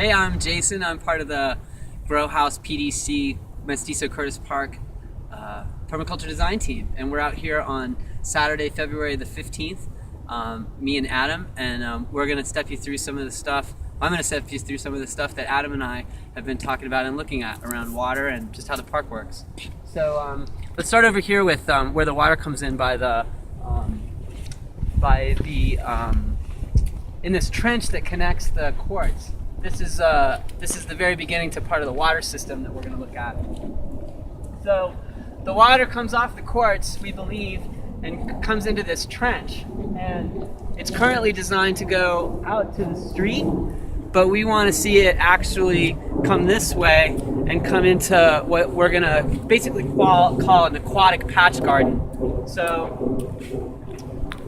Hey, I'm Jason. I'm part of the Grow House PDC Mestizo Curtis Park permaculture design team, and we're out here on Saturday, February the 15th. Me and Adam, and we're going to step you through some of the stuff. I'm going to step you through some of the stuff that Adam and I have been talking about and looking at around water and just how the park works. So let's start over here with where the water comes in in this trench that connects the courts. This is the very beginning to part of the water system that we're going to look at. So the water comes off the courts, we believe, and comes into this trench. And it's currently designed to go out to the street, but we want to see it actually come this way and come into what we're going to basically call an aquatic patch garden. So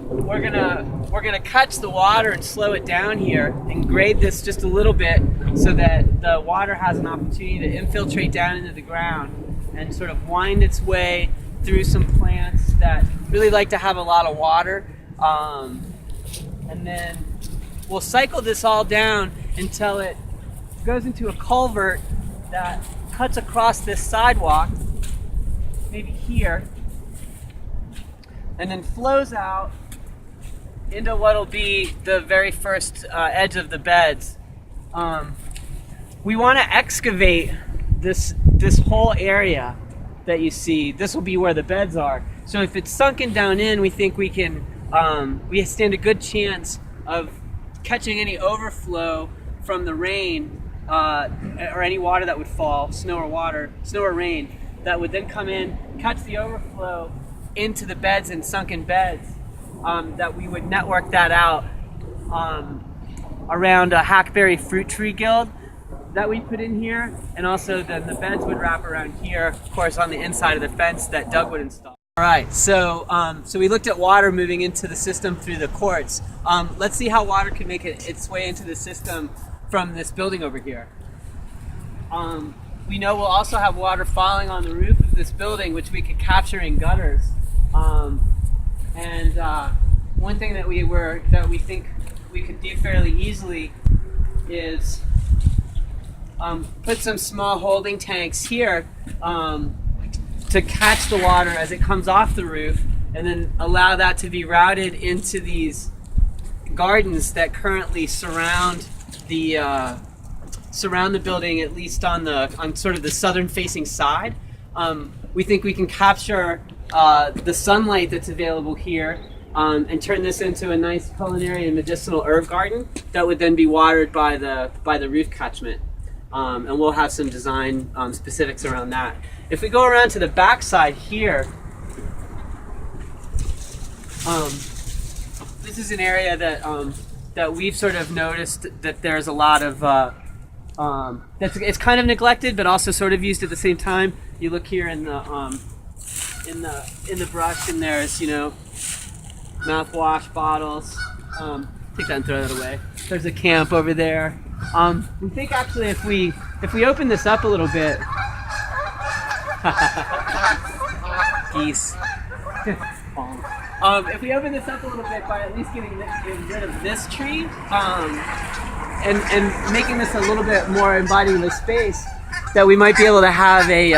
we're gonna catch the water and slow it down here and grade this just a little bit so that the water has an opportunity to infiltrate down into the ground and sort of wind its way through some plants that really like to have a lot of water. And then we'll cycle this all down until it goes into a culvert that cuts across this sidewalk, maybe here, and then flows out into what'll be the very first edge of the beds. We want to excavate this whole area that you see. This will be where the beds are. So if it's sunken down in, we think we stand a good chance of catching any overflow from the rain or any water that would fall, snow or rain, that would then come in, catch the overflow into the beds and sunken beds. That we would network that out around a hackberry fruit tree guild that we put in here, and also then the beds would wrap around here, of course, on the inside of the fence that Doug would install. All right, so we looked at water moving into the system through the courts. Let's see how water can make its way into the system from this building over here. We know we'll also have water falling on the roof of this building, which we could capture in gutters. And one thing that we think we could do fairly easily is put some small holding tanks here to catch the water as it comes off the roof, and then allow that to be routed into these gardens that currently surround the building, at least on sort of the southern facing side. We think we can capture the sunlight that's available here and turn this into a nice culinary and medicinal herb garden that would then be watered by the roof catchment. And we'll have some design specifics around that. If we go around to the back side here, this is an area that we've sort of noticed that there's a lot of it's kind of neglected, but also sort of used at the same time. You look here in the brush, and there's, mouthwash bottles. Take that and throw that away. There's a camp over there. We think actually if we open this up a little bit, geese. If we open this up a little bit by at least getting rid of this tree, and making this a little bit more inviting of the space, that we might be able to have a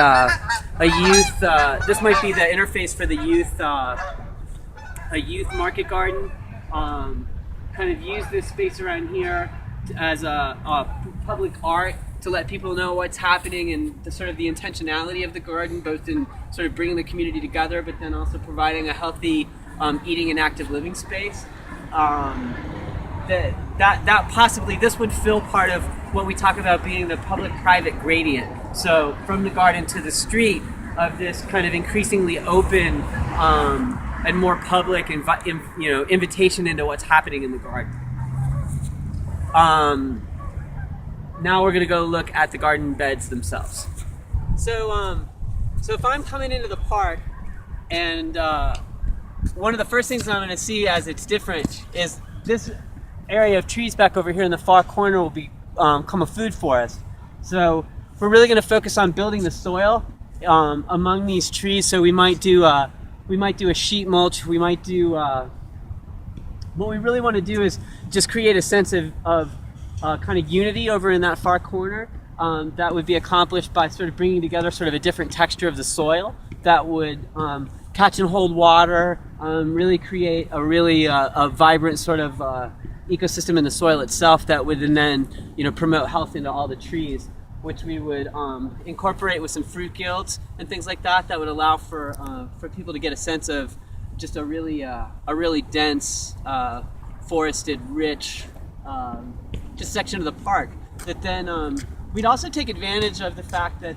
youth. This might be the interface for the youth, a youth market garden. Kind of use this space around here as a public art to let people know what's happening and the sort of the intentionality of the garden, both in sort of bringing the community together, but then also providing a healthy eating and active living space. That possibly this would fill part of what we talk about being the public-private gradient. So from the garden to the street, of this kind of increasingly open and more public invitation into what's happening in the garden. Now we're going to go look at the garden beds themselves. So if I'm coming into the park, and one of the first things I'm going to see as it's different is this area of trees back over here in the far corner will become a food forest. So we're really going to focus on building the soil among these trees. So we might do a sheet mulch. We might do what we really want to do is just create a sense of kind of unity over in that far corner. That would be accomplished by sort of bringing together sort of a different texture of the soil that would catch and hold water, really create a really a vibrant sort of ecosystem in the soil itself that would then promote health into all the trees, which we would incorporate with some fruit guilds and things like that that would allow for people to get a sense of just a really dense, forested, rich just section of the park. That then we'd also take advantage of the fact that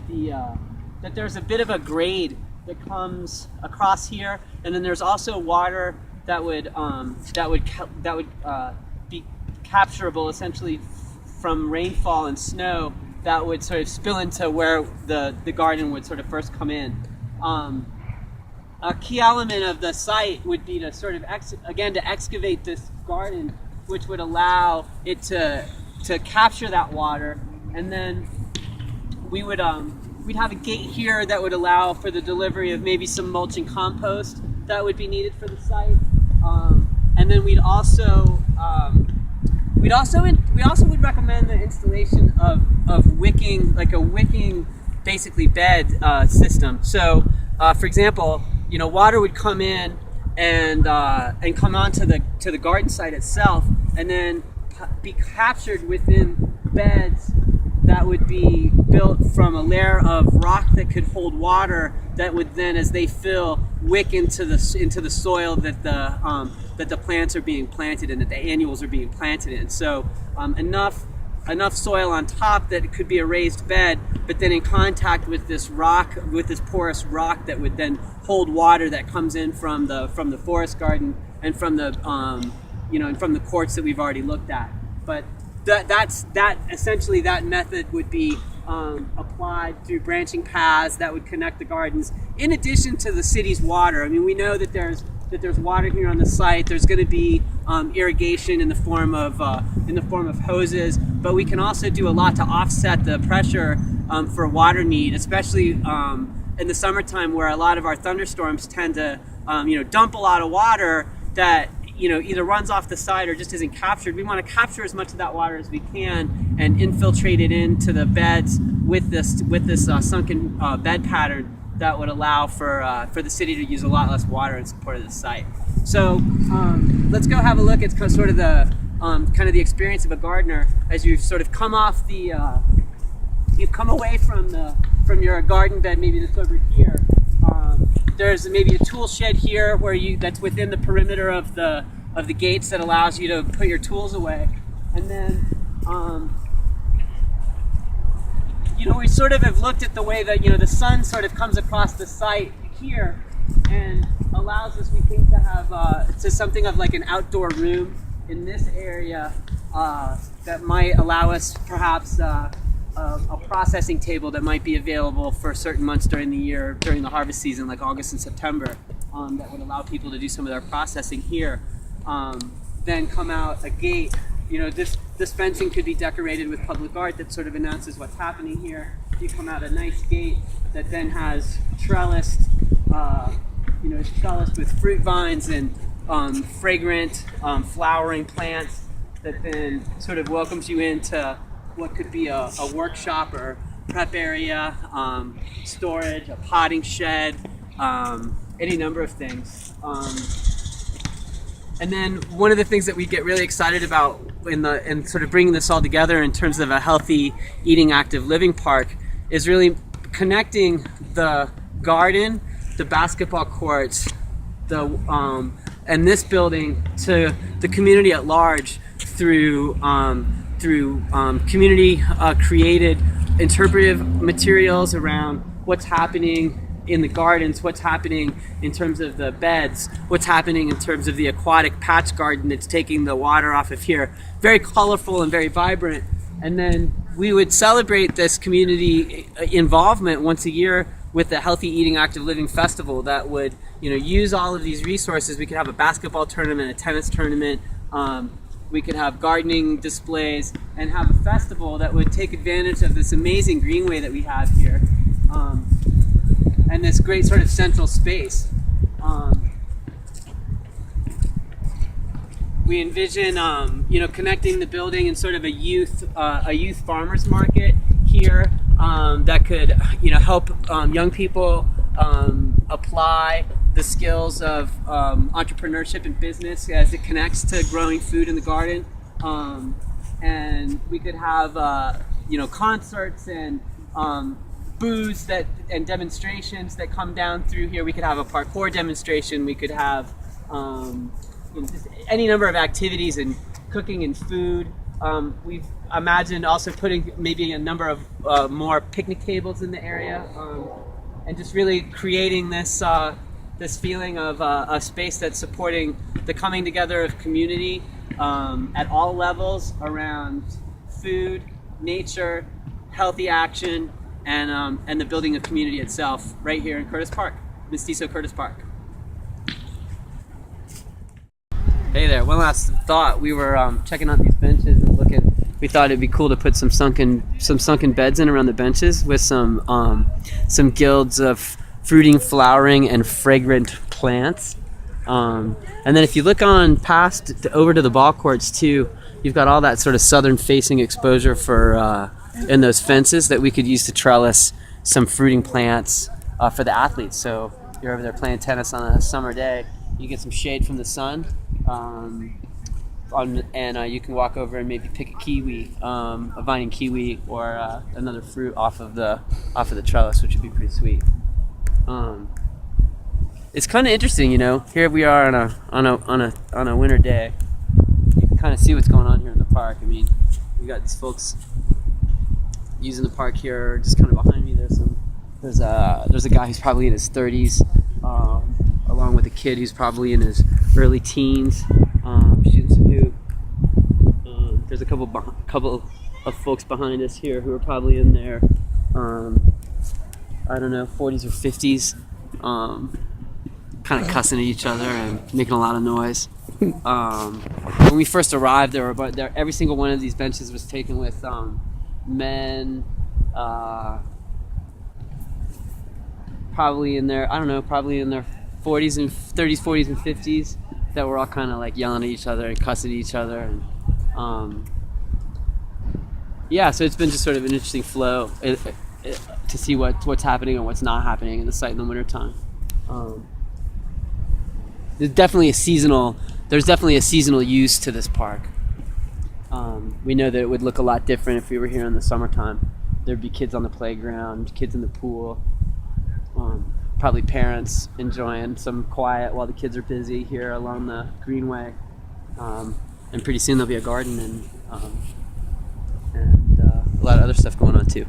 that there's a bit of a grade that comes across here, and then there's also water that would be capturable essentially from rainfall and snow that would sort of spill into where the garden would sort of first come in. A key element of the site would be to sort of to excavate this garden, which would allow it to capture that water, and then we'd have a gate here that would allow for the delivery of maybe some mulch and compost that would be needed for the site, and then we also would recommend the installation of wicking, like a wicking basically bed system. So for example, water would come in and come onto the garden site itself, and then be captured within beds that would be built from a layer of rock that could hold water that would then, as they fill, wick into the soil that the plants are being planted in, that the annuals are being planted in. So enough soil on top that it could be a raised bed, but then in contact with this rock, with this porous rock that would then hold water that comes in from the forest garden and from the and from the courts that we've already looked at. But essentially that method would be applied through branching paths that would connect the gardens, in addition to the city's water. I mean, we know that there's water here on the site. There's going to be irrigation in the form of hoses, but we can also do a lot to offset the pressure for water need, especially in the summertime, where a lot of our thunderstorms tend to dump a lot of water that either runs off the side or just isn't captured. We want to capture as much of that water as we can and infiltrate it into the beds with this sunken bed pattern that would allow for the city to use a lot less water in support of the site. So let's go have a look at sort of the kind of the experience of a gardener as you've sort of come off the you've come away from your garden bed, maybe that's over here. There's maybe a tool shed here that's within the perimeter of the gates that allows you to put your tools away. And then we sort of have looked at the way that the sun sort of comes across the site here and allows us, we think, to have to something of like an outdoor room in this area that might allow us perhaps a processing table that might be available for certain months during the year, during the harvest season, like August and September, that would allow people to do some of their processing here. Then come out a gate. This fencing could be decorated with public art that sort of announces what's happening here. You come out a nice gate that then has trellised, trellised with fruit vines and fragrant flowering plants that then sort of welcomes you into what could be a workshop or prep area, storage, a potting shed, any number of things. And then one of the things that we get really excited about in sort of bringing this all together in terms of a healthy, eating, active living park is really connecting the garden, the basketball courts, and this building to the community at large through community created interpretive materials around what's happening in the gardens, what's happening in terms of the beds, what's happening in terms of the aquatic patch garden that's taking the water off of here. Very colorful and very vibrant. And then we would celebrate this community involvement once a year with the Healthy Eating Active Living Festival that would use all of these resources. We could have a basketball tournament, a tennis tournament, we could have gardening displays, and have a festival that would take advantage of this amazing greenway that we have here, and this great sort of central space. we envision connecting the building in sort of a youth farmers market here that could help young people apply the skills of entrepreneurship and business as it connects to growing food in the garden. And we could have concerts and booths and demonstrations that come down through here. We could have a parkour demonstration. We could have just any number of activities in cooking and food. We've imagined also putting maybe a number of more picnic tables in the area, and just really creating this feeling of a space that's supporting the coming together of community at all levels around food, nature, healthy action, and the building of community itself right here in Curtis Park, Mestizo Curtis Park. Hey there, one last thought. We were checking out these benches and looking. We thought it'd be cool to put some sunken beds in around the benches with some guilds of fruiting, flowering, and fragrant plants. And then if you look on past over to the ball courts too, you've got all that sort of southern facing exposure for in those fences that we could use to trellis some fruiting plants for the athletes. So you're over there playing tennis on a summer day, you get some shade from the sun, and you can walk over and maybe pick a kiwi, a vining kiwi, or another fruit off of the trellis, which would be pretty sweet. It's kind of interesting, Here we are on a winter day. You can kind of see what's going on here in the park. I mean, we got these folks using the park here. Just kind of behind me, there's a guy who's probably in his 30s, along with a kid who's probably in his early teens, shooting some hoop. There's a couple of folks behind us here who are probably in their 40s or 50s, kind of cussing at each other and making a lot of noise. When we first arrived, every single one of these benches was taken with men, probably in their 40s and 30s, 40s and 50s, that were all kind of like yelling at each other and cussing at each other, and so it's been just sort of an interesting flow to see what's happening and what's not happening in the site in the wintertime. There's definitely a seasonal use to this park. We know that it would look a lot different if we were here in the summertime. There'd be kids on the playground, kids in the pool, probably parents enjoying some quiet while the kids are busy here along the greenway. And pretty soon there'll be a garden and a lot of other stuff going on too.